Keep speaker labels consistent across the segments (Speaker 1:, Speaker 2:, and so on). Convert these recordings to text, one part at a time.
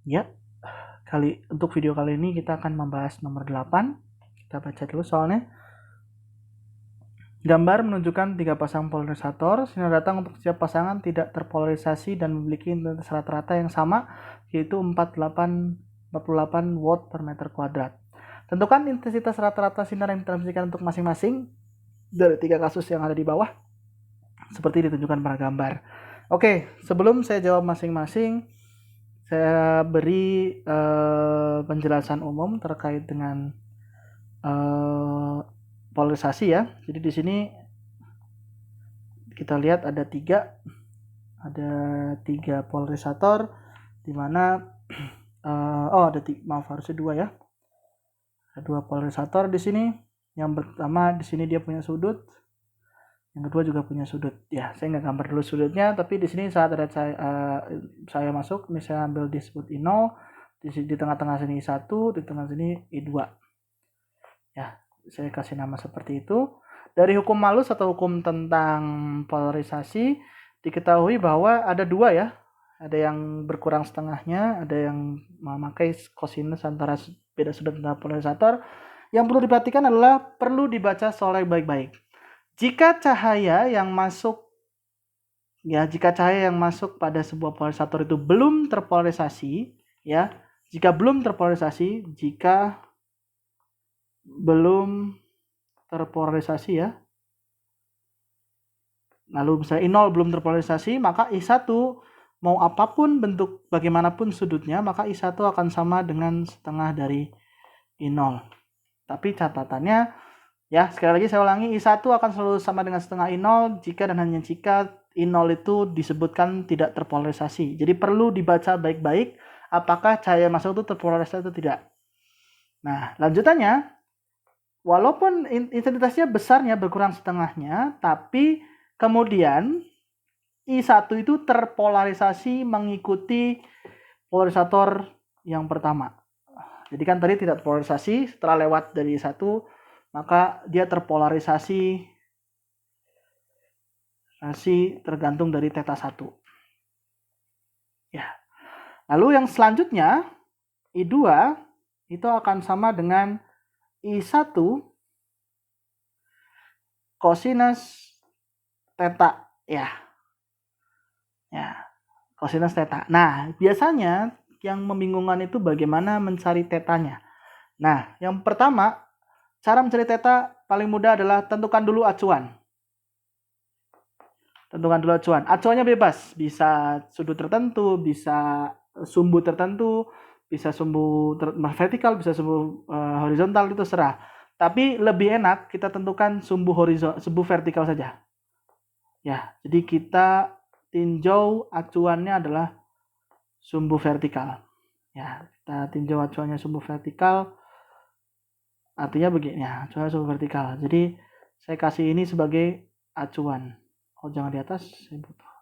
Speaker 1: Ya, untuk video kali ini kita akan membahas nomor 8. Kita baca dulu soalnya. Gambar menunjukkan 3 pasang polarisator. Sinar datang untuk setiap pasangan tidak terpolarisasi dan memiliki intensitas rata-rata yang sama, yaitu 48 watt per meter kuadrat. Tentukan intensitas rata-rata sinar yang ditransmisikan untuk masing-masing dari 3 kasus yang ada di bawah, seperti ditunjukkan pada gambar. Oke, sebelum saya jawab masing-masing, saya beri penjelasan umum terkait dengan polarisasi ya. Jadi di sini kita lihat ada tiga polarisator, di mana harusnya dua ya. Ada 2 polarisator di sini. Yang pertama di sini dia punya sudut, yang kedua juga punya sudut. Ya, saya nggak gambar dulu sudutnya, tapi di sini saat ada saya masuk, ini saya ambil disebut I0, di tengah-tengah sini I1, di tengah sini I2. Ya, saya kasih nama seperti itu. Dari hukum Malus atau hukum tentang polarisasi, diketahui bahwa ada 2 ya. Ada yang berkurang setengahnya, ada yang memakai kosinus antara beda sudut antara polarisator. Yang perlu diperhatikan adalah perlu dibaca soal baik-baik. Jika cahaya yang masuk pada sebuah polarisator itu belum terpolarisasi, ya. Jika belum terpolarisasi ya. Lalu misalnya I0 belum terpolarisasi, maka I1 mau apapun bentuk bagaimanapun sudutnya, maka I1 akan sama dengan setengah dari I0. Tapi catatannya, ya sekali lagi saya ulangi, I1 akan selalu sama dengan setengah I0 jika dan hanya jika I0 itu disebutkan tidak terpolarisasi. Jadi perlu dibaca baik-baik apakah cahaya masuk itu terpolarisasi atau tidak. Nah, lanjutannya, walaupun intensitasnya besarnya berkurang setengahnya, tapi kemudian I1 itu terpolarisasi mengikuti polarisator yang pertama. Jadi kan tadi tidak terpolarisasi, setelah lewat dari I1, maka dia terpolarisasi tergantung dari theta 1. Ya. Lalu yang selanjutnya, I2 itu akan sama dengan I1 kosinus theta. Ya, kosinus theta. Nah, biasanya yang membingungkan itu bagaimana mencari tetanya. Nah, yang pertama, cara mencari theta paling mudah adalah tentukan dulu acuan. Acuannya bebas, bisa sudut tertentu, bisa sumbu tertentu, bisa sumbu vertikal, bisa sumbu horizontal, itu serah. Tapi lebih enak kita tentukan sumbu vertikal saja. Ya, jadi kita tinjau acuannya adalah sumbu vertikal. Ya, kita tinjau acuannya sumbu vertikal. Artinya begini ya, acuannya sumbu vertikal. Jadi saya kasih ini sebagai acuan. Oh, jangan di atas, saya butuh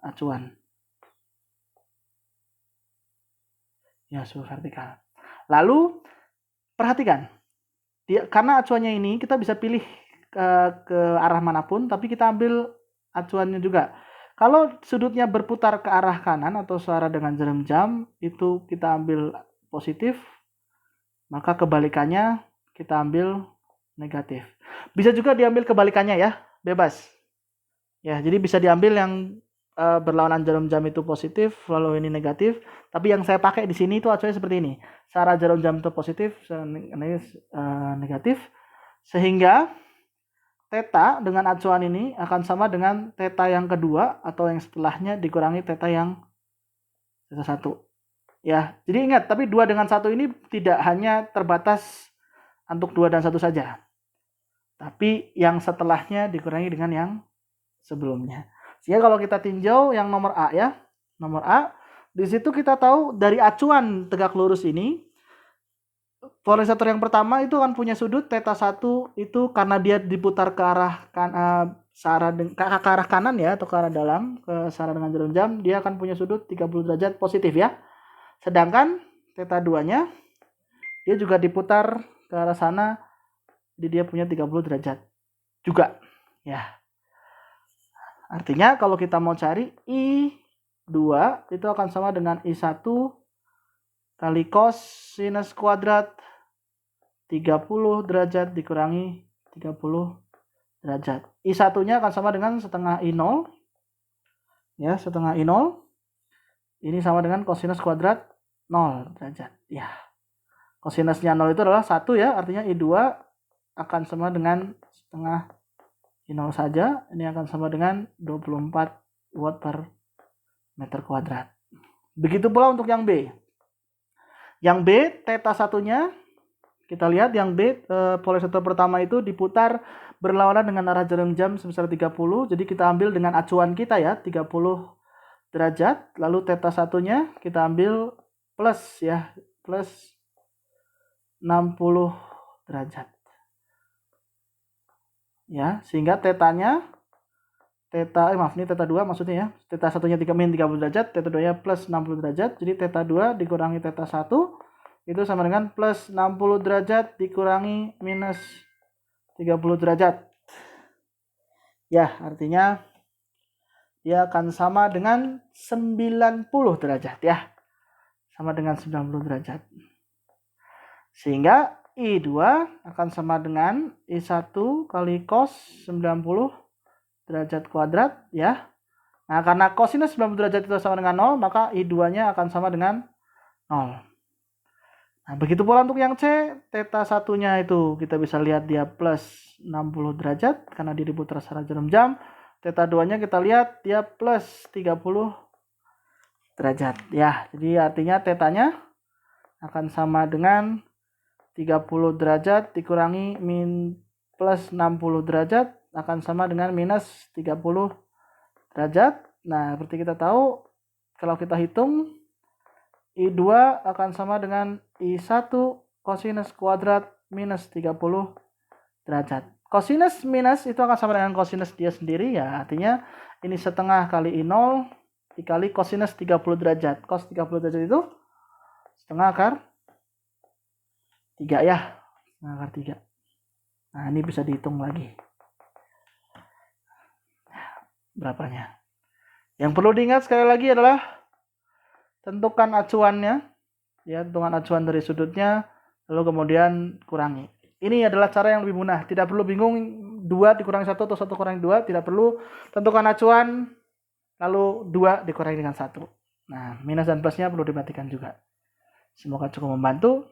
Speaker 1: acuan. Ya, sumbu vertikal. Lalu perhatikan, karena acuannya ini kita bisa pilih ke arah manapun, tapi kita ambil acuannya juga. Kalau sudutnya berputar ke arah kanan atau searah dengan jarum jam, itu kita ambil positif, maka kebalikannya kita ambil negatif. Bisa juga diambil kebalikannya ya, bebas. Ya, jadi bisa diambil yang berlawanan jarum jam itu positif, lalu ini negatif. Tapi yang saya pakai di sini itu acuannya seperti ini. Searah jarum jam itu positif, negatif. Sehingga theta dengan acuan ini akan sama dengan theta yang kedua atau yang setelahnya dikurangi theta yang theta 1. Ya, jadi ingat, tapi 2 dengan 1 ini tidak hanya terbatas untuk 2 dan 1 saja. Tapi yang setelahnya dikurangi dengan yang sebelumnya. Sehingga kalau kita tinjau yang nomor A ya, nomor A, di situ kita tahu dari acuan tegak lurus ini, polarisator yang pertama itu akan punya sudut theta 1 itu karena dia diputar ke arah ke arah kanan ya, atau ke arah dalam, ke searah dengan jarum jam, dia akan punya sudut 30 derajat positif ya. Sedangkan theta 2-nya dia juga diputar ke arah sana, jadi dia punya 30 derajat juga ya. Artinya kalau kita mau cari I2 itu akan sama dengan I1 kali cos sinus kuadrat 30 derajat dikurangi 30 derajat. I1-nya akan sama dengan setengah I0. Ya, setengah I0. Ini sama dengan kosinus kuadrat 0 derajat. Ya. Kosinusnya 0 itu adalah 1 ya, artinya I2 akan sama dengan setengah I0 saja. Ini akan sama dengan 24 watt per meter kuadrat. Begitu pula untuk yang B. Yang B, theta satunya, kita lihat yang B, polarisator pertama itu diputar berlawanan dengan arah jarum jam sebesar 30. Jadi kita ambil dengan acuan kita ya, 30 derajat. Lalu theta satunya kita ambil plus ya, plus 60 derajat. Ya, sehingga tetanya ini theta 2 maksudnya ya. Theta satunya 30 derajat, theta 2-nya plus 60 derajat. Jadi theta 2 dikurangi theta 1 itu sama dengan plus 60 derajat dikurangi minus 30 derajat. Ya, artinya dia akan sama dengan 90 derajat ya. Sama dengan 90 derajat. Sehingga I2 akan sama dengan I1 kali cos 90 derajat kuadrat ya. Nah, karena kosinus 90 derajat itu sama dengan 0, maka I2-nya akan sama dengan 0. Nah, begitu pula untuk yang C, theta satunya itu kita bisa lihat dia plus 60 derajat karena dia diputar secara jarum jam. Theta 2-nya kita lihat dia plus 30 derajat ya. Jadi artinya tetanya akan sama dengan 30 derajat dikurangi plus 60 derajat akan sama dengan minus 30 derajat. Nah, seperti kita tahu, kalau kita hitung, I2 akan sama dengan I1 kosinus kuadrat minus 30 derajat. Kosinus minus itu akan sama dengan kosinus dia sendiri ya. Artinya ini setengah kali I0 dikali kosinus 30 derajat. Cos 30 derajat itu setengah akar 3 ya. Setengah akar 3. Nah, ini bisa dihitung lagi. Berapanya? Yang perlu diingat sekali lagi adalah tentukan acuannya. Ya, tentukan acuan dari sudutnya, lalu kemudian kurangi. Ini adalah cara yang lebih mudah. Tidak perlu bingung 2 dikurangi 1 atau 1 kurangi 2. Tidak perlu. Tentukan acuan, lalu 2 dikurangi dengan 1. Nah, minus dan plusnya perlu diperhatikan juga. Semoga cukup membantu.